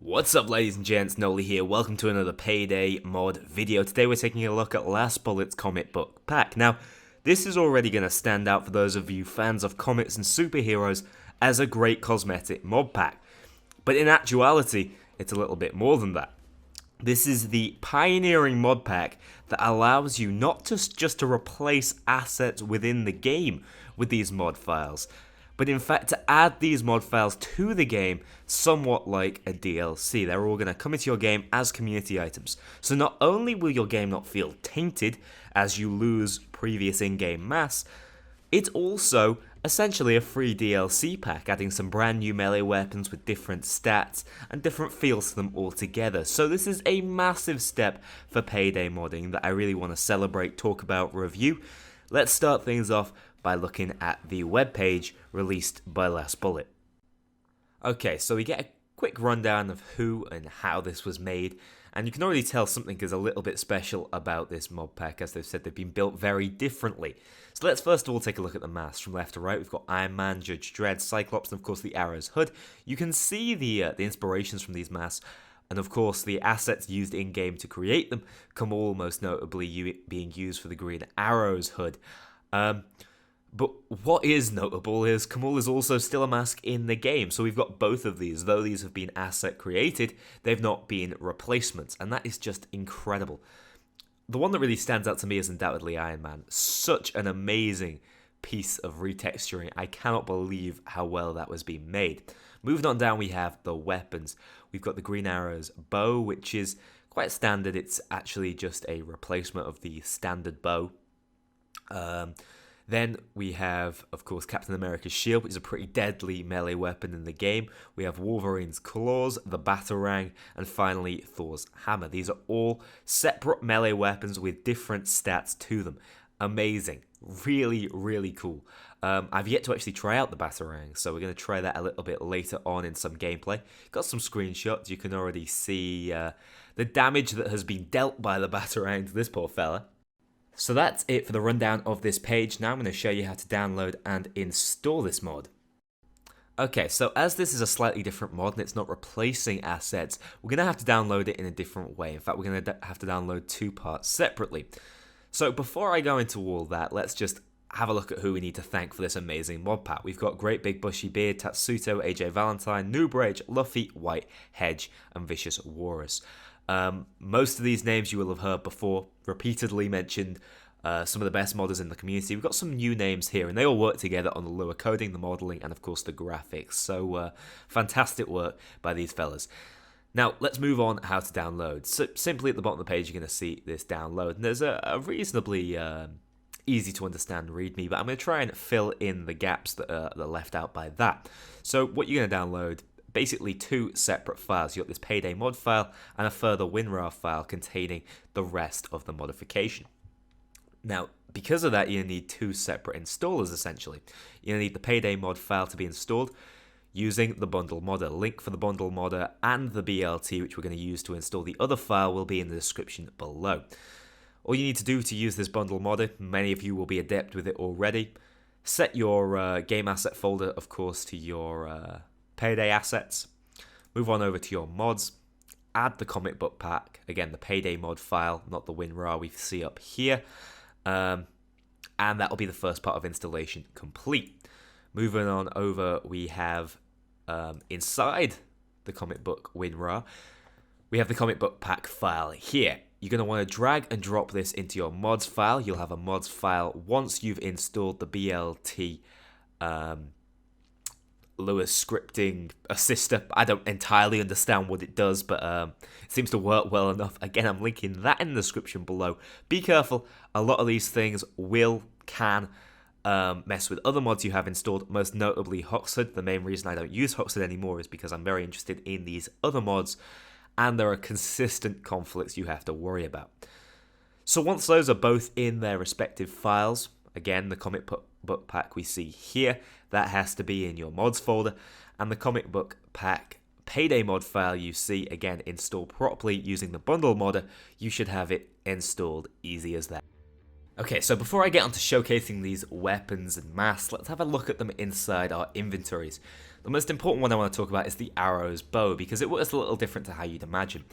What's up, ladies and gents, Noli here. Welcome to another Payday mod video. Today we're taking a look at Last Bullet's comic book pack. Now, this is already going to stand out for those of you fans of comics and superheroes as a great cosmetic mod pack. But in actuality, it's a little bit more than that. This is the pioneering mod pack that allows you not just to replace assets within the game with these mod files, but in fact to add these mod files to the game somewhat like a DLC. They're all going to come into your game as community items. So not only will your game not feel tainted as you lose previous in-game mass, it's also essentially a free DLC pack, adding some brand new melee weapons with different stats and different feels to them altogether. So this is a massive step for Payday modding that I really want to celebrate, talk about, review. Let's start things off by looking at the webpage released by Last Bullet. Okay, so we get a quick rundown of who and how this was made, and you can already tell something is a little bit special about this mod pack. As they've said, they've been built very differently. So let's first of all take a look at the masks. From left to right, we've got Iron Man, Judge Dredd, Cyclops, and of course the Arrow's hood. You can see the inspirations from these masks, and of course the assets used in-game to create them, Kamal most notably being used for the Green Arrow's hood. But what is notable is Kamal is also still a mask in the game, so we've got both of these. Though these have been asset created, they've not been replacements, and that is just incredible. The one that really stands out to me is undoubtedly Iron Man. Such an amazing piece of retexturing. I cannot believe how well that was being made. Moving on down, we have the weapons. We've got the Green Arrow's bow, which is quite standard. It's actually just a replacement of the standard bow. Then we have, of course, Captain America's shield, which is a pretty deadly melee weapon in the game. We have Wolverine's claws, the Batarang, and finally Thor's hammer. These are all separate melee weapons with different stats to them. Amazing. Really, really cool. I've yet to actually try out the Batarang, so we're going to try that a little bit later on in some gameplay. Got some screenshots. You can already see the damage that has been dealt by the Batarang to this poor fella. So that's it for the rundown of this page. Now I'm going to show you how to download and install this mod. Okay, so as this is a slightly different mod and it's not replacing assets, we're going to have to download it in a different way. In fact, we're going to have to download two parts separately. So before I go into all that, let's just have a look at who we need to thank for this amazing mod pack. We've got Great Big Bushy Beard, Tatsuto, AJ Valentine, Noob Rage, Luffy, White, Hedge, and Vicious Walrus. Most of these names you will have heard before, repeatedly mentioned, some of the best modders in the community. We've got some new names here, and they all work together on the lure coding, the modeling, and of course the graphics. So fantastic work by these fellas. Now let's move on how to download. So simply at the bottom of the page you're going to see this download, and there's a reasonably easy to understand README, but I'm going to try and fill in the gaps that are left out by that. So what you're going to download, basically two separate files. You've got this Payday mod file and a further WinRAR file containing the rest of the modification. Now, because of that, you need two separate installers essentially. You need the Payday mod file to be installed using the bundle modder. Link for the bundle modder and the BLT, which we're going to use to install the other file, will be in the description below. All you need to do to use this bundle modder, many of you will be adept with it already, set your game asset folder, of course, to your Payday assets, move on over to your mods, add the comic book pack, again the Payday mod file, not the WinRAR we see up here, and that'll be the first part of installation complete. Moving on over, we have inside the comic book WinRAR, we have the comic book pack file here. You're going to want to drag and drop this into your mods file. You'll have a mods file once you've installed the BLT Lewis scripting assister. I don't entirely understand what it does, but it seems to work well enough. Again, I'm linking that in the description below. Be careful, a lot of these things can mess with other mods you have installed, most notably Hoxhood. The main reason I don't use Hoxhood anymore is because I'm very interested in these other mods, and there are consistent conflicts you have to worry about. So once those are both in their respective files, again, the comic book pack we see here, that has to be in your mods folder, and the comic book pack Payday mod file you see, again, installed properly using the bundle modder. You should have it installed easy as that. Okay, so before I get on to showcasing these weapons and masks, let's have a look at them inside our inventories. The most important one I want to talk about is the arrow's bow, because it works a little different to how you'd imagine.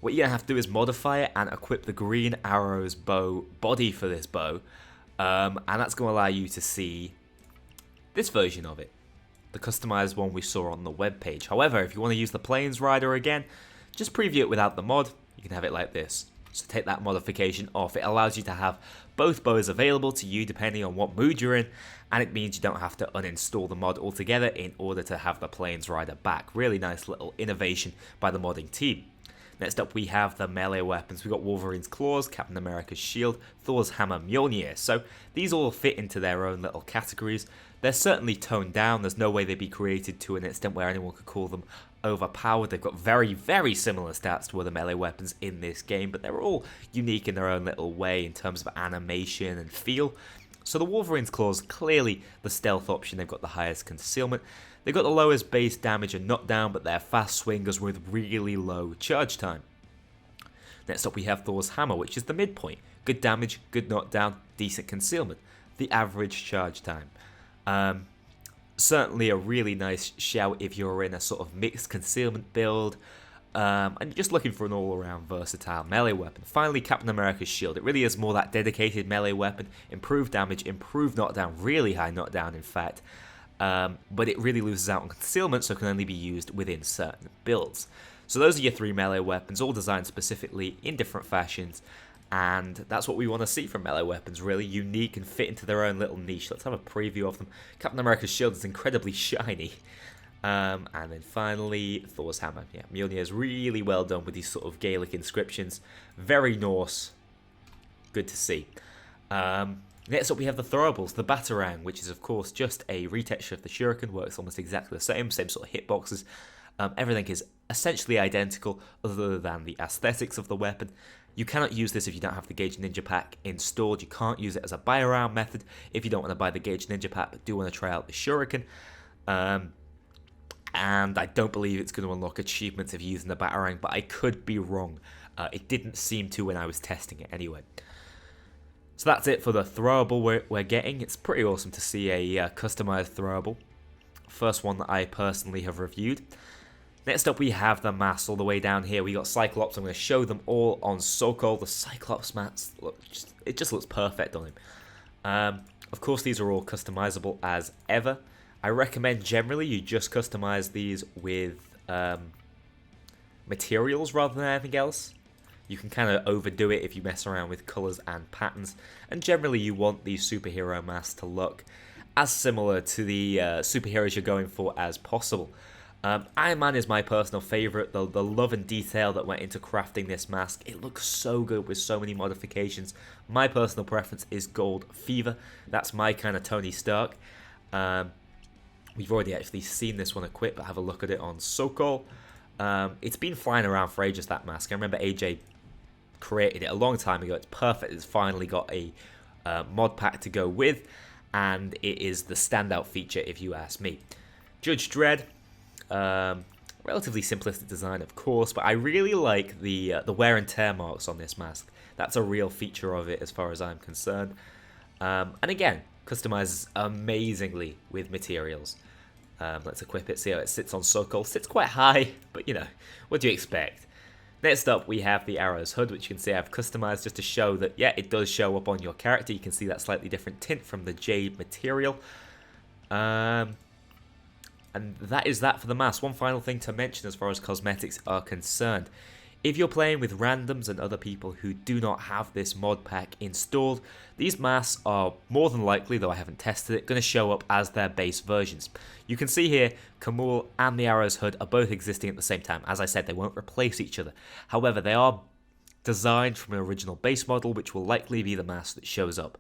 What you're going to have to do is modify it and equip the green arrow's bow body for this bow, and that's going to allow you to see this version of it, the customized one we saw on the webpage. However, if you want to use the Plains Rider again, just preview it without the mod. You can have it like this. So take that modification off. It allows you to have both bows available to you depending on what mood you're in, and it means you don't have to uninstall the mod altogether in order to have the Plains Rider back. Really nice little innovation by the modding team. Next up, we have the melee weapons. We've got Wolverine's Claws, Captain America's Shield, Thor's Hammer, Mjolnir. So these all fit into their own little categories. They're certainly toned down. There's no way they'd be created to an extent where anyone could call them overpowered. They've got very, very similar stats to other melee weapons in this game, but they're all unique in their own little way in terms of animation and feel. So the Wolverine's Claws, clearly the stealth option. They've got the highest concealment. They've got the lowest base damage and knockdown, but they're fast swingers with really low charge time. Next up we have Thor's Hammer, which is the midpoint. Good damage, good knockdown, decent concealment. The average charge time. Certainly a really nice shout if you're in a sort of mixed concealment build, and you're just looking for an all-around versatile melee weapon. Finally, Captain America's Shield. It really is more that dedicated melee weapon. Improved damage, improved knockdown, really high knockdown in fact. But it really loses out on concealment, so it can only be used within certain builds. So those are your 3 melee weapons, all designed specifically in different fashions, and that's what we want to see from melee weapons, really unique and fit into their own little niche. Let's have a preview of them. Captain America's Shield is incredibly shiny. And then finally, Thor's Hammer. Yeah, Mjolnir is really well done with these sort of Gaelic inscriptions. Very Norse. Good to see. Next up we have the throwables, the Batarang, which is of course just a retexture of the Shuriken, works almost exactly the same sort of hitboxes. Everything is essentially identical other than the aesthetics of the weapon. You cannot use this if you don't have the Gauge Ninja Pack installed. You can't use it as a buy around method if you don't want to buy the Gauge Ninja Pack but do want to try out the Shuriken. And I don't believe it's going to unlock achievements if you're using the Batarang, but I could be wrong. It didn't seem to when I was testing it anyway. So that's it for the throwable we're getting. It's pretty awesome to see a customized throwable. First one that I personally have reviewed. Next up we have the masks all the way down here. We got Cyclops. I'm going to show them all on Sokol. The Cyclops masks, it just looks perfect on him. Of course these are all customizable as ever. I recommend generally you just customize these with materials rather than anything else. You can kind of overdo it if you mess around with colours and patterns, and generally you want these superhero masks to look as similar to the superheroes you're going for as possible. Iron Man is my personal favourite. The love and detail that went into crafting this mask, it looks so good with so many modifications. My personal preference is Gold Fever. That's my kind of Tony Stark. We've already actually seen this one equipped, but have a look at it on Sokol. It's been flying around for ages, that mask. I remember AJ created it a long time ago. It's perfect. It's finally got a mod pack to go with, and it is the standout feature if you ask me. Judge Dredd, relatively simplistic design of course, but I really like the wear and tear marks on this mask. That's a real feature of it as far as I'm concerned. And again, customizes amazingly with materials. Let's equip it, see how it sits on Sokol. Sits quite high, but you know, what do you expect? Next up, we have the Arrow's Hood, which you can see I've customized just to show that, yeah, it does show up on your character. You can see that slightly different tint from the jade material. And that is that for the mask. One final thing to mention as far as cosmetics are concerned. If you're playing with randoms and other people who do not have this mod pack installed, these masks are more than likely, though I haven't tested it, going to show up as their base versions. You can see here, Kamul and the Arrow's Hood are both existing at the same time. As I said, they won't replace each other. However, they are designed from an original base model, which will likely be the mask that shows up.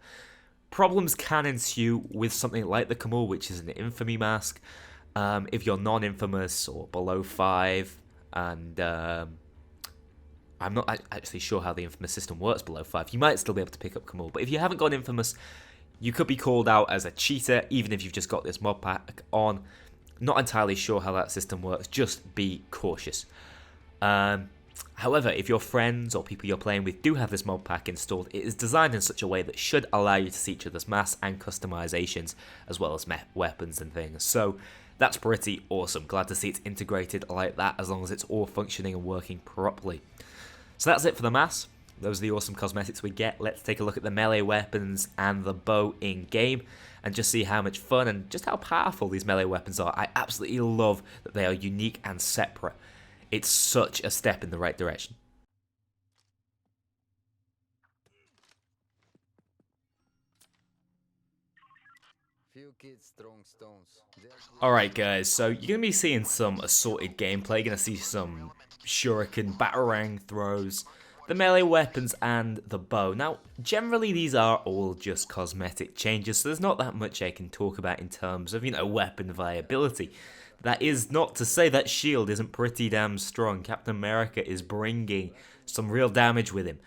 Problems can ensue with something like the Kamul, which is an infamy mask. If you're non-infamous or below 5, and I'm not actually sure how the infamous system works below 5. You might still be able to pick up Kamul, but if you haven't got infamous, you could be called out as a cheater, even if you've just got this mod pack on. Not entirely sure how that system works, just be cautious. However, if your friends or people you're playing with do have this mod pack installed, it is designed in such a way that should allow you to see each other's masks and customizations, as well as weapons and things. So That's pretty awesome. Glad to see it's integrated like that, as long as it's all functioning and working properly. So that's it for the mass. Those are the awesome cosmetics we get. Let's take a look at the melee weapons and the bow in-game and just see how much fun and just how powerful these melee weapons are. I absolutely love that they are unique and separate. It's such a step in the right direction. Alright guys, so you're going to be seeing some assorted gameplay. You're going to see some shuriken, batarang throws, the melee weapons, and the bow. Now, generally these are all just cosmetic changes, so there's not that much I can talk about in terms of, weapon viability. That is not to say that shield isn't pretty damn strong. Captain America is bringing some real damage with him.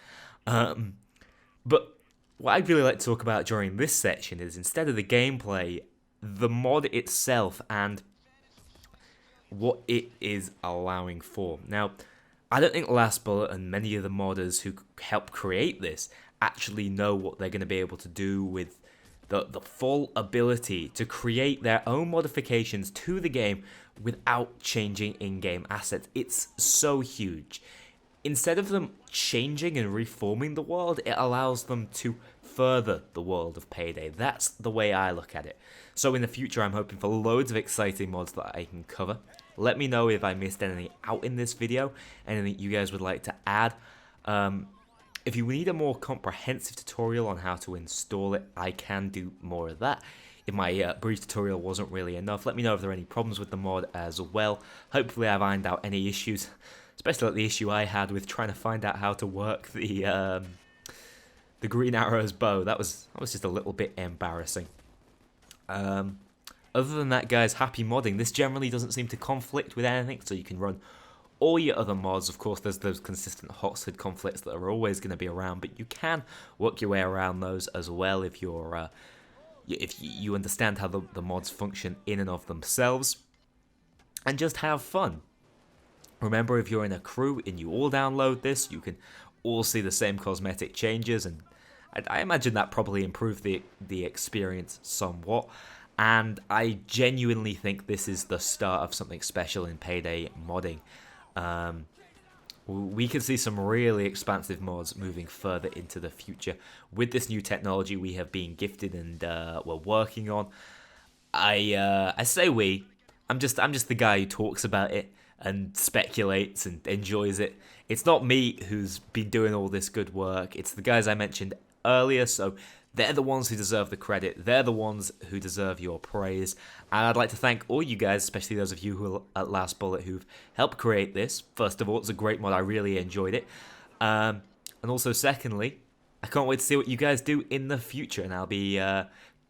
But what I'd really like to talk about during this section is, instead of the gameplay, the mod itself and what it is allowing for. Now, I don't think Last Bullet and many of the modders who helped create this actually know what they're going to be able to do with the full ability to create their own modifications to the game without changing in-game assets. It's so huge. Instead of them changing and reforming the world, it allows them to further the world of Payday. That's the way I look at it. So in the future, I'm hoping for loads of exciting mods that I can cover. Let me know if I missed anything out in this video, anything you guys would like to add. If you need a more comprehensive tutorial on how to install it, I can do more of that. If my brief tutorial wasn't really enough, let me know if there are any problems with the mod as well. Hopefully I've ironed out any issues, especially like the issue I had with trying to find out how to work the Green Arrow's bow. That was just a little bit embarrassing. Other than that, guys, happy modding. This generally doesn't seem to conflict with anything, so you can run all your other mods. Of course, there's those consistent Hoxhood conflicts that are always going to be around, but you can work your way around those as well if you're if you understand how the mods function in and of themselves, and just have fun. Remember, if you're in a crew and you all download this, you can all see the same cosmetic changes, and I imagine that probably improved the experience somewhat. And I genuinely think this is the start of something special in Payday modding. We can see some really expansive mods moving further into the future with this new technology we have been gifted and we're working on. I say we. I'm just the guy who talks about it and speculates and enjoys it. It's not me who's been doing all this good work. It's the guys I mentioned earlier, so they're the ones who deserve the credit. They're the ones who deserve your praise. And I'd like to thank all you guys, especially those of you who are at Last Bullet who've helped create this. First of all, it's a great mod. I really enjoyed it. And also, secondly, I can't wait to see what you guys do in the future. And I'll be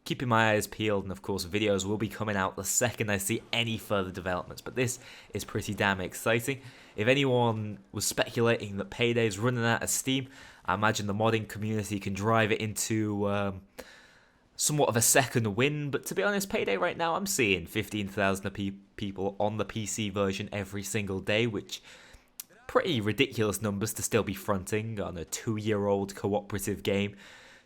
keeping my eyes peeled. And of course, videos will be coming out the second I see any further developments. But this is pretty damn exciting. If anyone was speculating that Payday's running out of steam, I imagine the modding community can drive it into somewhat of a second win. But to be honest, Payday right now, I'm seeing 15,000 people on the PC version every single day, which pretty ridiculous numbers to still be fronting on a 2-year-old cooperative game.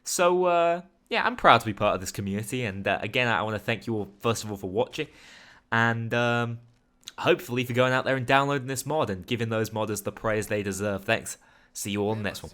So, yeah, I'm proud to be part of this community. And again, I want to thank you all, first of all, for watching. And hopefully for going out there and downloading this mod and giving those modders the praise they deserve. Thanks. See you all in the next one.